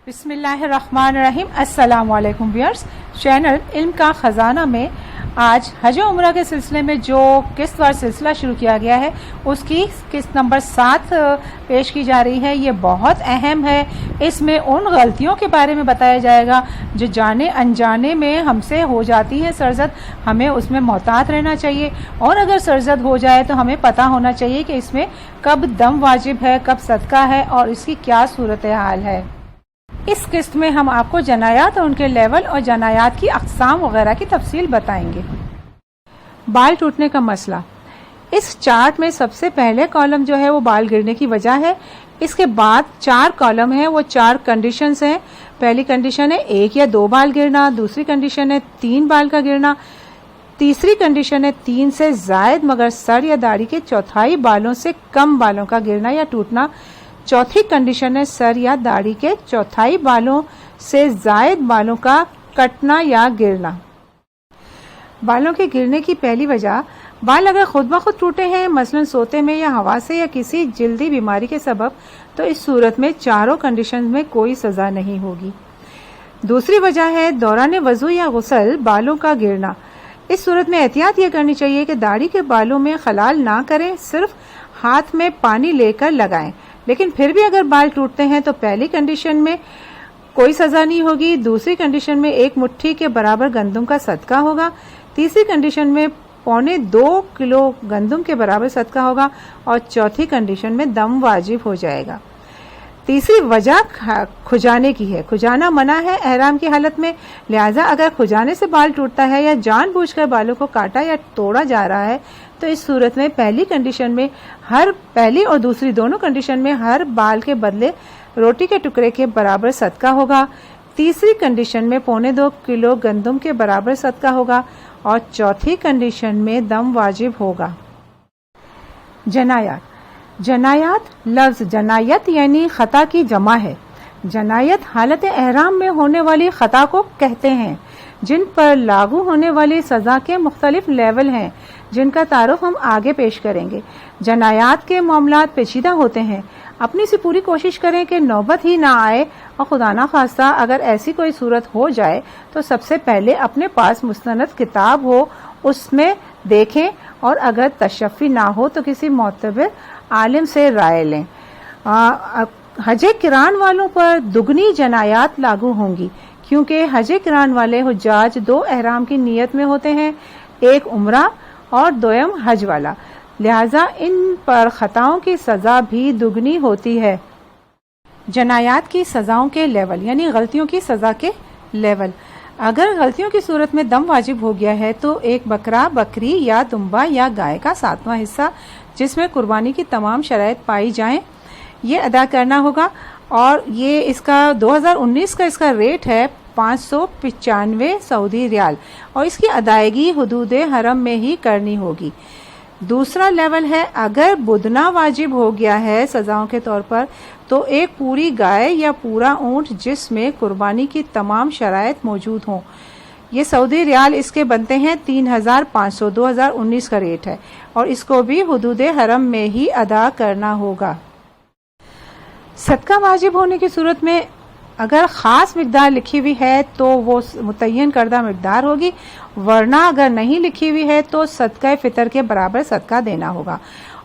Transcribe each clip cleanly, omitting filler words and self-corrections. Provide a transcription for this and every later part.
بسم اللہ الرحمن الرحیم۔ السلام علیکم ویئرز، چینل علم کا خزانہ میں آج حج و عمرہ کے سلسلے میں جو قسط وار سلسلہ شروع کیا گیا ہے اس کی قسط نمبر 7 پیش کی جا رہی ہے۔ یہ بہت اہم ہے، اس میں ان غلطیوں کے بارے میں بتایا جائے گا جو جانے انجانے میں ہم سے ہو جاتی ہے سرزد، ہمیں اس میں محتاط رہنا چاہیے، اور اگر سرزد ہو جائے تو ہمیں پتہ ہونا چاہیے کہ اس میں کب دم واجب ہے، کب صدقہ ہے اور اس کی کیا صورتحال ہے۔ اس قسط میں ہم آپ کو جنایات اور ان کے لیول اور جنایات کی اقسام وغیرہ کی تفصیل بتائیں گے۔ بال ٹوٹنے کا مسئلہ، اس چارٹ میں سب سے پہلے کالم جو ہے وہ بال گرنے کی وجہ ہے، اس کے بعد 4 کالم ہیں، وہ 4 کنڈیشنز ہیں۔ پہلی کنڈیشن ہے 1 یا 2 بال گرنا، دوسری کنڈیشن ہے 3 بال کا گرنا، تیسری کنڈیشن ہے 3 سے زائد مگر سر یا داڑھی کے چوتھائی بالوں سے کم بالوں کا گرنا یا ٹوٹنا، چوتھی کنڈیشن ہے سر یا داڑھی کے چوتھائی بالوں سے زائد بالوں کا کٹنا یا گرنا۔ بالوں کے گرنے کی پہلی وجہ، بال اگر خود بخود ٹوٹے ہیں مثلا سوتے میں یا ہوا سے یا کسی جلدی بیماری کے سبب، تو اس صورت میں چاروں کنڈیشن میں کوئی سزا نہیں ہوگی۔ دوسری وجہ ہے دوران وضو یا غسل بالوں کا گرنا۔ اس صورت میں احتیاط یہ کرنی چاہیے کہ داڑھی کے بالوں میں خلال نہ کریں، صرف ہاتھ میں پانی لے کر لگائیں۔ لیکن پھر بھی اگر بال ٹوٹتے ہیں تو پہلی کنڈیشن میں کوئی سزا نہیں ہوگی، دوسری کنڈیشن میں 1 مٹھی کے برابر گندم کا صدقہ ہوگا، تیسری کنڈیشن میں 1.25 کلو گندم کے برابر صدقہ ہوگا، اور چوتھی کنڈیشن میں دم واجب ہو جائے گا۔ تیسری وجہ کھجانے کی ہے۔ کھجانا منع ہے احرام کی حالت میں، لہذا اگر کھجانے سے بال ٹوٹتا ہے یا جان بوجھ کر بالوں کو کاٹا یا توڑا جا رہا ہے تو اس صورت میں پہلی اور دوسری دونوں کنڈیشن میں ہر بال کے بدلے روٹی کے ٹکڑے کے برابر صدقہ ہوگا، تیسری کنڈیشن میں 1.25 کلو گندم کے برابر صدقہ ہوگا، اور چوتھی کنڈیشن میں دم واجب ہوگا۔ جنایات، جنایات لفظ جنایت یعنی خطا کی جمع ہے۔ جنایت حالت احرام میں ہونے والی خطا کو کہتے ہیں، جن پر لاگو ہونے والی سزا کے مختلف لیول ہیں، جن کا تعارف ہم آگے پیش کریں گے۔ جنایات کے معاملات پیچیدہ ہوتے ہیں، اپنی سے پوری کوشش کریں کہ نوبت ہی نہ آئے، اور خدا نخواستہ اگر ایسی کوئی صورت ہو جائے تو سب سے پہلے اپنے پاس مستند کتاب ہو اس میں دیکھیں، اور اگر تشفی نہ ہو تو کسی معتبر عالم سے رائے لیں۔ حج کران والوں پر دگنی جنایات لاگو ہوں گی، کیونکہ حج کران والے حجاج 2 احرام کی نیت میں ہوتے ہیں، ایک عمرہ اور دویم حج والا، لہذا ان پر خطاؤں کی سزا بھی دگنی ہوتی ہے۔ جنایات کی سزاؤں کے لیول یعنی غلطیوں کی سزا کے لیول، اگر غلطیوں کی صورت میں دم واجب ہو گیا ہے تو ایک بکرا، بکری یا دمبا یا گائے کا 7واں حصہ جس میں قربانی کی تمام شرائط پائی جائیں یہ ادا کرنا ہوگا، اور یہ اس کا 2019 کا اس کا ریٹ ہے 595 سعودی ریال، اور اس کی ادائیگی حدود حرم میں ہی کرنی ہوگی۔ دوسرا لیول ہے اگر بدنا واجب ہو گیا ہے سزاؤں کے طور پر، تو ایک پوری گائے یا پورا اونٹ جس میں قربانی کی تمام شرائط موجود ہوں، یہ سعودی ریال اس کے بنتے ہیں 3500، 2019 کا ریٹ ہے، اور اس کو بھی حدود حرم میں ہی ادا کرنا ہوگا۔ صدقہ واجب ہونے کی صورت میں اگر خاص مقدار لکھی ہوئی ہے تو وہ متعین کردہ مقدار ہوگی، ورنہ اگر نہیں لکھی ہوئی ہے تو صدقہ فطر کے برابر صدقہ دینا ہوگا،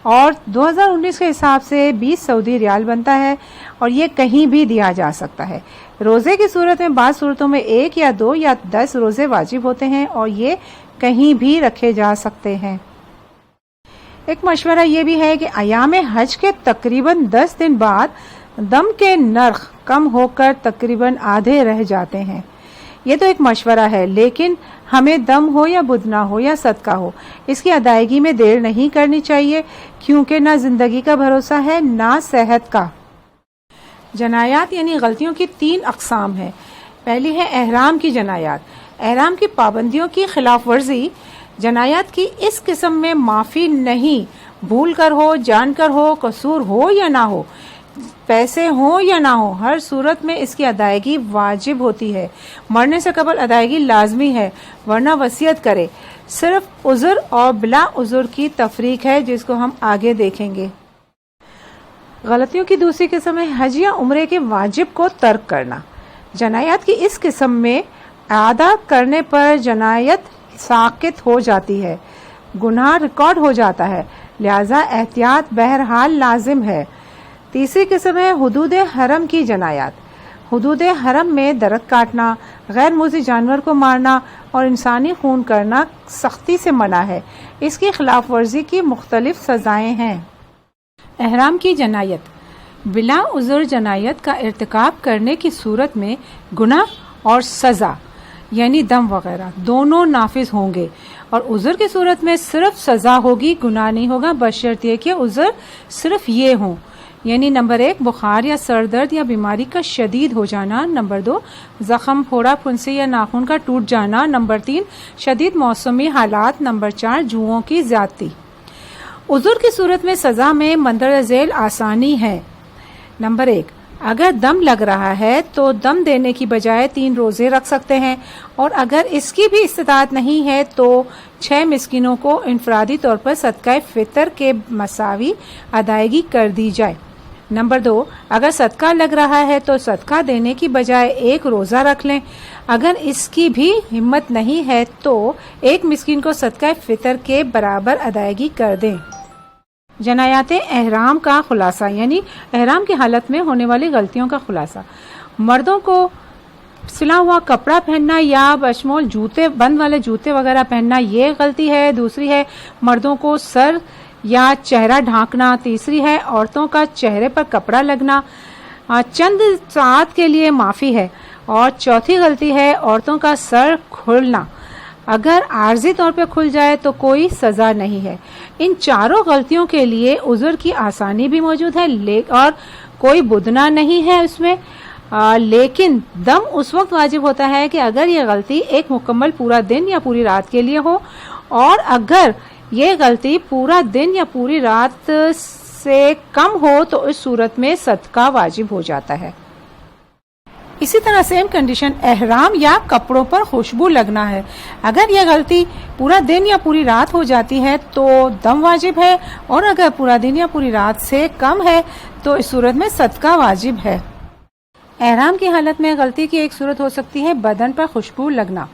اور 2019 کے حساب سے 20 سعودی ریال بنتا ہے، اور یہ کہیں بھی دیا جا سکتا ہے۔ روزے کی صورت میں بعض صورتوں میں 1 یا 2 یا 10 روزے واجب ہوتے ہیں، اور یہ کہیں بھی رکھے جا سکتے ہیں۔ ایک مشورہ یہ بھی ہے کہ ایام حج کے تقریباً 10 دن بعد دم کے نرخ کم ہو کر تقریباً آدھے رہ جاتے ہیں۔ یہ تو ایک مشورہ ہے، لیکن ہمیں دم ہو یا بدنا ہو یا صدقہ ہو، اس کی ادائیگی میں دیر نہیں کرنی چاہیے، کیونکہ نہ زندگی کا بھروسہ ہے نہ صحت کا۔ جنایات یعنی غلطیوں کی 3 اقسام ہیں۔ پہلی ہے احرام کی جنایات، احرام کی پابندیوں کی خلاف ورزی۔ جنایات کی اس قسم میں معافی نہیں، بھول کر ہو، جان کر ہو، قصور ہو یا نہ ہو، پیسے ہوں یا نہ ہو، ہر صورت میں اس کی ادائیگی واجب ہوتی ہے۔ مرنے سے قبل ادائیگی لازمی ہے، ورنہ وصیت کرے۔ صرف عذر اور بلا عذر کی تفریق ہے جس کو ہم آگے دیکھیں گے۔ غلطیوں کی دوسری قسم ہے حج یا عمرے کے واجب کو ترک کرنا۔ جنایات کی اس قسم میں اعادہ کرنے پر جنایت ساقط ہو جاتی ہے، گناہ ریکارڈ ہو جاتا ہے، لہذا احتیاط بہرحال لازم ہے۔ تیسری قسم ہے حدود حرم کی جنایات۔ حدود حرم میں درخت کاٹنا، غیر موذی جانور کو مارنا اور انسانی خون کرنا سختی سے منع ہے۔ اس کی خلاف ورزی کی مختلف سزائیں ہیں۔ احرام کی جنایت، بلا عذر جنایت کا ارتکاب کرنے کی صورت میں گناہ اور سزا یعنی دم وغیرہ دونوں نافذ ہوں گے، اور عذر کی صورت میں صرف سزا ہوگی، گناہ نہیں ہوگا، بشرطیہ کہ عذر صرف یہ ہوں، یعنی نمبر 1 بخار یا سر درد یا بیماری کا شدید ہو جانا، نمبر 2 زخم، پھوڑا، پھنسی یا ناخن کا ٹوٹ جانا، نمبر 3 شدید موسمی حالات، نمبر 4 جوؤں کی زیادتی۔ عذر کی صورت میں سزا میں مندرجہ ذیل آسانی ہے۔ نمبر 1 اگر دم لگ رہا ہے تو دم دینے کی بجائے 3 روزے رکھ سکتے ہیں، اور اگر اس کی بھی استطاعت نہیں ہے تو 6 مسکینوں کو انفرادی طور پر صدقہ فطر کے مساوی ادائیگی کر دی جائے۔ نمبر 2 اگر صدقہ لگ رہا ہے تو صدقہ دینے کی بجائے 1 روزہ رکھ لیں، اگر اس کی بھی ہمت نہیں ہے تو 1 مسکین کو صدقہ فطر کے برابر ادائیگی کر دیں۔ جنایات احرام کا خلاصہ یعنی احرام کی حالت میں ہونے والی غلطیوں کا خلاصہ۔ مردوں کو سلا ہوا کپڑا پہننا یا بشمول جوتے، بند والے جوتے وغیرہ پہننا یہ غلطی ہے۔ دوسری ہے مردوں کو سر یا چہرہ ڈھانکنا۔ تیسری ہے عورتوں کا چہرے پر کپڑا لگنا چند ساعت کے لیے معافی ہے، اور چوتھی غلطی ہے عورتوں کا سر کھلنا، اگر عارضی طور پہ کھل جائے تو کوئی سزا نہیں ہے۔ ان چاروں غلطیوں کے لیے عذر کی آسانی بھی موجود ہے اور کوئی بدنہ نہیں ہے اس میں، لیکن دم اس وقت واجب ہوتا ہے کہ اگر یہ غلطی ایک مکمل پورا دن یا پوری رات کے لیے ہو، اور اگر یہ غلطی پورا دن یا پوری رات سے کم ہو تو اس صورت میں صدقہ واجب ہو جاتا ہے۔ اسی طرح سیم کنڈیشن احرام یا کپڑوں پر خوشبو لگنا ہے۔ اگر یہ غلطی پورا دن یا پوری رات ہو جاتی ہے تو دم واجب ہے، اور اگر پورا دن یا پوری رات سے کم ہے تو اس صورت میں صدقہ واجب ہے۔ احرام کی حالت میں غلطی کی ایک صورت ہو سکتی ہے بدن پر خوشبو لگنا،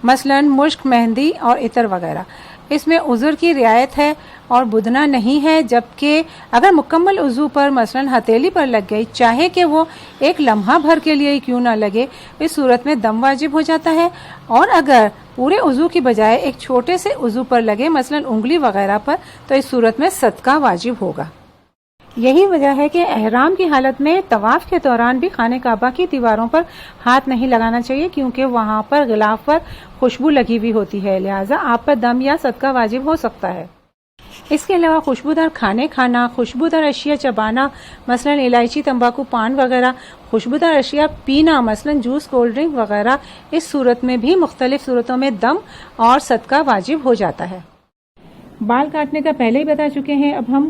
مثلا مشک، مہندی اور عطر وغیرہ۔ اس میں عذر کی رعایت ہے اور بدنہ نہیں ہے، جبکہ اگر مکمل عضو پر مثلا ہتھیلی پر لگ گئی، چاہے کہ وہ ایک لمحہ بھر کے لیے کیوں نہ لگے، اس صورت میں دم واجب ہو جاتا ہے، اور اگر پورے عضو کی بجائے ایک چھوٹے سے عضو پر لگے مثلا انگلی وغیرہ پر تو اس صورت میں صدقہ واجب ہوگا۔ یہی وجہ ہے کہ احرام کی حالت میں طواف کے دوران بھی خانہ کعبہ کی دیواروں پر ہاتھ نہیں لگانا چاہیے، کیونکہ وہاں پر غلاف پر خوشبو لگی ہوئی ہوتی ہے، لہٰذا آپ پر دم یا صدقہ واجب ہو سکتا ہے۔ اس کے علاوہ خوشبودار کھانے کھانا، خوشبودار اشیاء چبانا مثلا الائچی، تمباکو، پان وغیرہ، خوشبودار اشیاء پینا مثلا جوس، کولڈ ڈرنک وغیرہ، اس صورت میں بھی مختلف صورتوں میں دم اور صدقہ واجب ہو جاتا ہے۔ بال کاٹنے کا پہلے ہی بتا چکے ہیں، اب ہم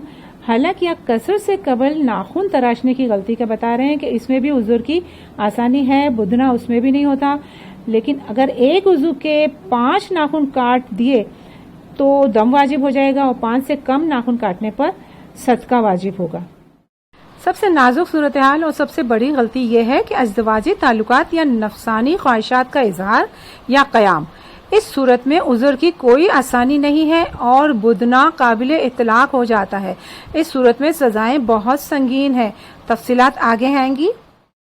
حلق یا قصر سے قبل ناخن تراشنے کی غلطی کا بتا رہے ہیں کہ اس میں بھی عذر کی آسانی ہے، بدنہ اس میں بھی نہیں ہوتا، لیکن اگر ایک عضو کے 5 ناخن کاٹ دیے تو دم واجب ہو جائے گا، اور 5 سے کم ناخن کاٹنے پر صدقہ واجب ہوگا۔ سب سے نازک صورتحال اور سب سے بڑی غلطی یہ ہے کہ ازدواجی تعلقات یا نفسانی خواہشات کا اظہار یا قیام، اس صورت میں عذر کی کوئی آسانی نہیں ہے اور بدنہ قابل اطلاق ہو جاتا ہے۔ اس صورت میں سزائیں بہت سنگین ہیں، تفصیلات آگے آئیں گی۔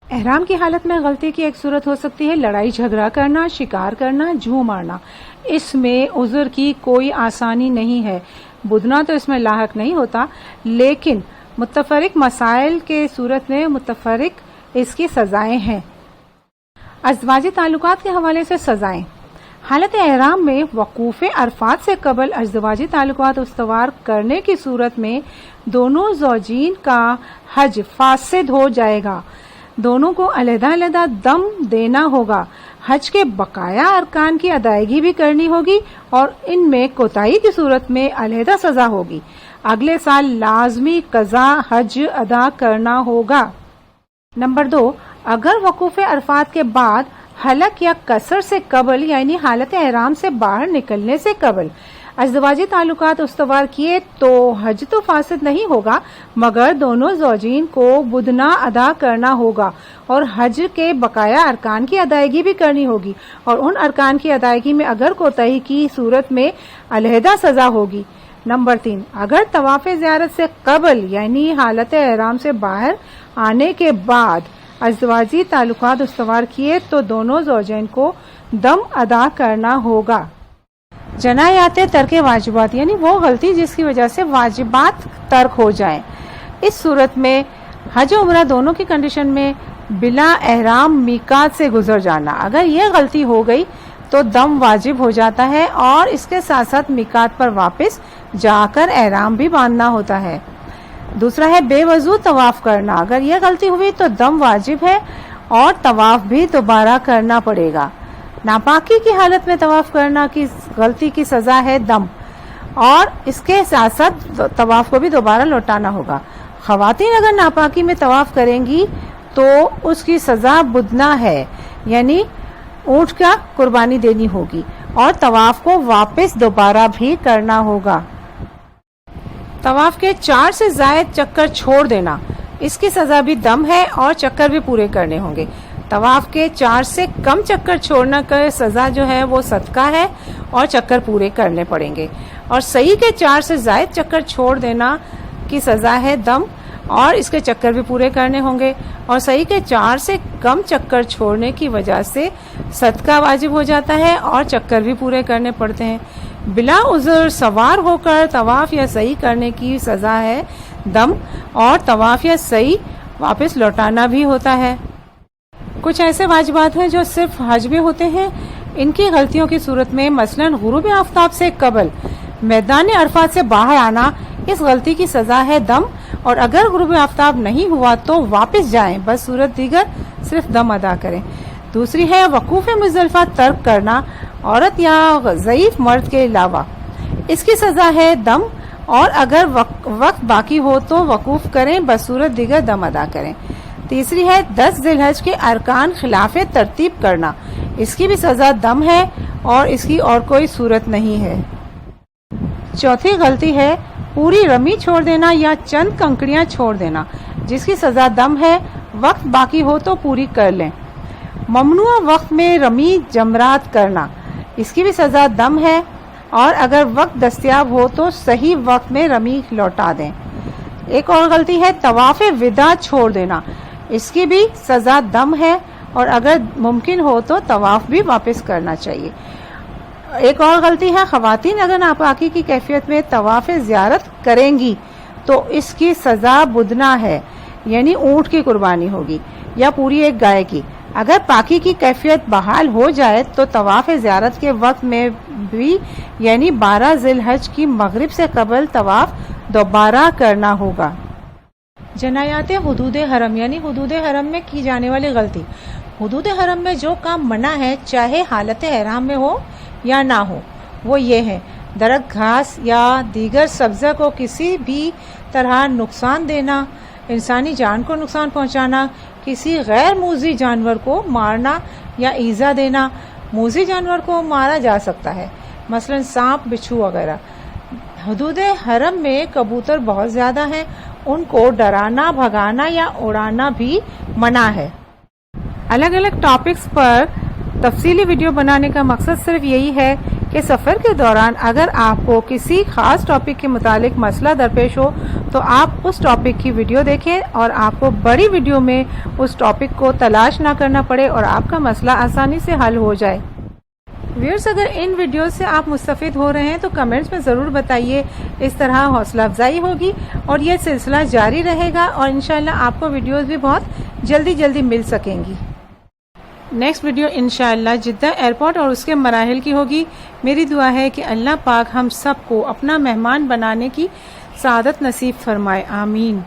احرام کی حالت میں غلطی کی ایک صورت ہو سکتی ہے لڑائی جھگڑا کرنا، شکار کرنا، جھو مارنا۔ اس میں عذر کی کوئی آسانی نہیں ہے، بدنہ تو اس میں لاحق نہیں ہوتا، لیکن متفرق مسائل کے صورت میں متفرق اس کی سزائیں ہیں۔ ازدواجی تعلقات کے حوالے سے سزائیں: حالت احرام میں وقوف عرفات سے قبل ازدواجی تعلقات استوار کرنے کی صورت میں دونوں زوجین کا حج فاسد ہو جائے گا، دونوں کو علیحدہ علیحدہ دم دینا ہوگا، حج کے بقایا ارکان کی ادائیگی بھی کرنی ہوگی، اور ان میں کوتاہی کی صورت میں علیحدہ سزا ہوگی۔ اگلے سال لازمی قضا حج ادا کرنا ہوگا۔ نمبر 2، اگر وقوف عرفات کے بعد حلق یا قصر سے قبل یعنی حالت احرام سے باہر نکلنے سے قبل ازدواجی تعلقات استوار کیے تو حج تو فاسد نہیں ہوگا، مگر دونوں زوجین کو بدنہ ادا کرنا ہوگا اور حج کے بقایا ارکان کی ادائیگی بھی کرنی ہوگی، اور ان ارکان کی ادائیگی میں اگر کوتاہی کی صورت میں علیحدہ سزا ہوگی۔ نمبر 3، اگر طواف زیارت سے قبل یعنی حالت احرام سے باہر آنے کے بعد ازدواجی تعلقات استوار کیے تو دونوں زوجین کو دم ادا کرنا ہوگا۔ جنایات ترک واجبات یعنی وہ غلطی جس کی وجہ سے واجبات ترک ہو جائیں، اس صورت میں حج و عمرہ دونوں کی کنڈیشن میں بلا احرام میقات سے گزر جانا، اگر یہ غلطی ہو گئی تو دم واجب ہو جاتا ہے اور اس کے ساتھ ساتھ میقات پر واپس جا کر احرام بھی باندھنا ہوتا ہے۔ دوسرا ہے بے وضو طواف کرنا، اگر یہ غلطی ہوئی تو دم واجب ہے اور طواف بھی دوبارہ کرنا پڑے گا۔ ناپاکی کی حالت میں طواف کرنا کی غلطی کی سزا ہے دم، اور اس کے ساتھ ساتھ طواف کو بھی دوبارہ لوٹانا ہوگا۔ خواتین اگر ناپاکی میں طواف کریں گی تو اس کی سزا بدنہ ہے، یعنی اونٹ کا قربانی دینی ہوگی اور طواف کو واپس دوبارہ بھی کرنا ہوگا۔ طواف کے 4 سے زائد چکر چھوڑ دینا، اس کی سزا بھی دم ہے اور چکر بھی پورے کرنے ہوں گے۔ طواف کے 4 سے کم چکر چھوڑنا کا سزا جو ہے وہ صدقہ ہے اور چکر پورے کرنے پڑیں گے، اور سعی کے 4 سے زائد چکر چھوڑ دینا کی سزا ہے دم اور اس کے چکر بھی پورے کرنے ہوں گے، اور سعی کے 4 سے کم چکر چھوڑنے کی وجہ سے صدقہ واجب ہو جاتا ہے اور چکر بھی پورے کرنے پڑتے ہیں۔ بلا عذر سوار ہو کر طواف یا سعی کرنے کی سزا ہے دم، اور طواف یا سعی واپس لوٹانا بھی ہوتا ہے۔ کچھ ایسے واجبات ہیں جو صرف حج میں ہوتے ہیں، ان کی غلطیوں کی صورت میں مثلاً غروب آفتاب سے قبل میدان عرفات سے باہر آنا، اس غلطی کی سزا ہے دم، اور اگر غروب آفتاب نہیں ہوا تو واپس جائیں، بس صورت دیگر صرف دم ادا کریں۔ دوسری ہے وقوف مزدلفہ ترک کرنا، عورت یا ضعیف مرد کے علاوہ، اس کی سزا ہے دم، اور اگر وقت باقی ہو تو وقوف کریں، بس صورت دیگر دم ادا کریں۔ تیسری ہے 10 ذی الحج کے ارکان خلاف ترتیب کرنا، اس کی بھی سزا دم ہے اور اس کی اور کوئی صورت نہیں ہے۔ چوتھی غلطی ہے پوری رمی چھوڑ دینا یا چند کنکڑیاں چھوڑ دینا، جس کی سزا دم ہے، وقت باقی ہو تو پوری کر لیں۔ ممنوع وقت میں رمی جمرات کرنا، اس کی بھی سزا دم ہے، اور اگر وقت دستیاب ہو تو صحیح وقت میں رمی لوٹا دیں۔ ایک اور غلطی ہے طواف وداع چھوڑ دینا، اس کی بھی سزا دم ہے، اور اگر ممکن ہو تو طواف بھی واپس کرنا چاہیے۔ ایک اور غلطی ہے خواتین اگر ناپاکی کی کیفیت میں طواف زیارت کریں گی تو اس کی سزا بدنہ ہے، یعنی اونٹ کی قربانی ہوگی یا پوری ایک گائے کی۔ اگر پاکی کی کیفیت بحال ہو جائے تو طواف زیارت کے وقت میں بھی یعنی 12 ذی الحج کی مغرب سے قبل طواف دوبارہ کرنا ہوگا۔ جنایات حدود حرم یعنی حدود حرم میں کی جانے والی غلطی۔ حدود حرم میں جو کام منع ہے چاہے حالت احرام میں ہو یا نہ ہو، وہ یہ ہے درخت، گھاس یا دیگر سبزہ کو کسی بھی طرح نقصان دینا، انسانی جان کو نقصان پہنچانا، کسی غیر موذی جانور کو مارنا یا ایذا دینا۔ موذی جانور کو مارا جا سکتا ہے، مثلا سانپ، بچھو وغیرہ۔ حدود حرم میں کبوتر بہت زیادہ ہیں، ان کو ڈرانا، بھگانا یا اڑانا بھی منع ہے۔ الگ الگ ٹاپکس پر تفصیلی ویڈیو بنانے کا مقصد صرف یہی ہے کہ سفر کے دوران اگر آپ کو کسی خاص ٹاپک کے متعلق مسئلہ درپیش ہو تو آپ اس ٹاپک کی ویڈیو دیکھیں اور آپ کو بڑی ویڈیو میں اس ٹاپک کو تلاش نہ کرنا پڑے اور آپ کا مسئلہ آسانی سے حل ہو جائے۔ ویورز، اگر ان ویڈیوز سے آپ مستفید ہو رہے ہیں تو کمنٹس میں ضرور بتائیے، اس طرح حوصلہ افزائی ہوگی اور یہ سلسلہ جاری رہے گا اور انشاءاللہ آپ کو ویڈیوز بھی بہت جلدی مل سکیں گی۔ نیکسٹ ویڈیو انشاءاللہ جدہ ایئرپورٹ اور اس کے مراحل کی ہوگی۔ میری دعا ہے کہ اللہ پاک ہم سب کو اپنا مہمان بنانے کی سعادت نصیب فرمائے، آمین۔